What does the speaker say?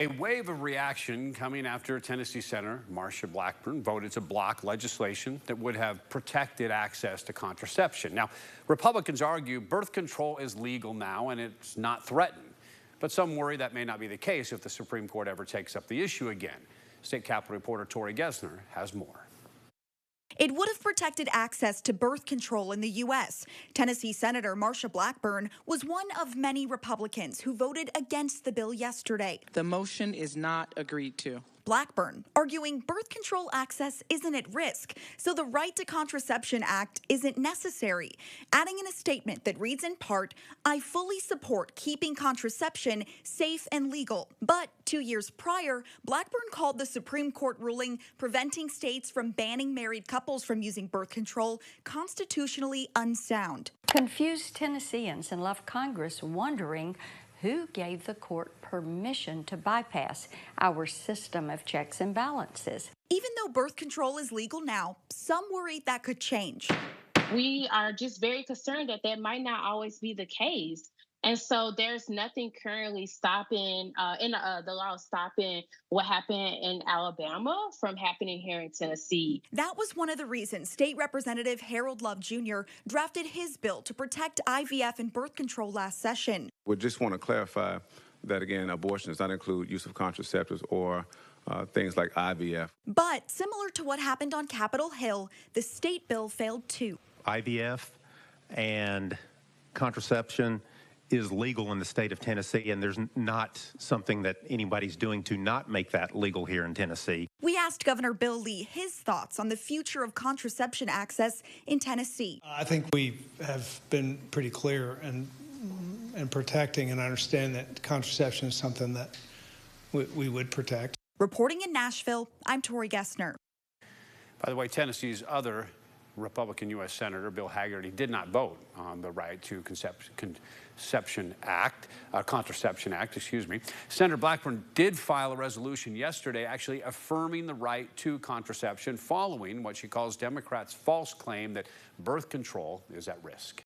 A wave of reaction coming after Tennessee Senator Marsha Blackburn voted to block legislation that would have protected access to contraception. Now, Republicans argue birth control is legal now and it's not threatened. But some worry that may not be the case if the Supreme Court ever takes up the issue again. State Capitol reporter Tori Gessner has more. It would have protected access to birth control in the U.S. Tennessee Senator Marsha Blackburn was one of many Republicans who voted against the bill yesterday. The motion is not agreed to. Blackburn arguing birth control access isn't at risk, so the Right to Contraception Act isn't necessary, adding in a statement that reads in part, "I fully support keeping contraception safe and legal." But 2 years prior, Blackburn called the Supreme Court ruling preventing states from banning married couples from using birth control constitutionally unsound. Confused Tennesseans and left Congress wondering who gave the court permission to bypass our system of checks and balances. Even though birth control is legal now, some worry that could change. We are just very concerned that might not always be the case. And so there's nothing currently stopping the law stopping what happened in Alabama from happening here in Tennessee. That was one of the reasons State Representative Harold Love Jr. drafted his bill to protect IVF and birth control last session. We just want to clarify that, again, abortion does not include use of contraceptives or things like IVF. But similar to what happened on Capitol Hill, the state bill failed too. IVF and contraception is legal in the state of Tennessee, and there's not something that anybody's doing to not make that legal here in Tennessee. We asked Governor Bill Lee his thoughts on the future of contraception access in Tennessee. I think we have been pretty clear in protecting and understand that contraception is something that we would protect. Reporting in Nashville, I'm Tori Gessner. By the way, Tennessee's other Republican U.S. Senator Bill Hagerty did not vote on the Right to Contraception Act. Senator Blackburn did file a resolution yesterday actually affirming the right to contraception following what she calls Democrats' false claim that birth control is at risk.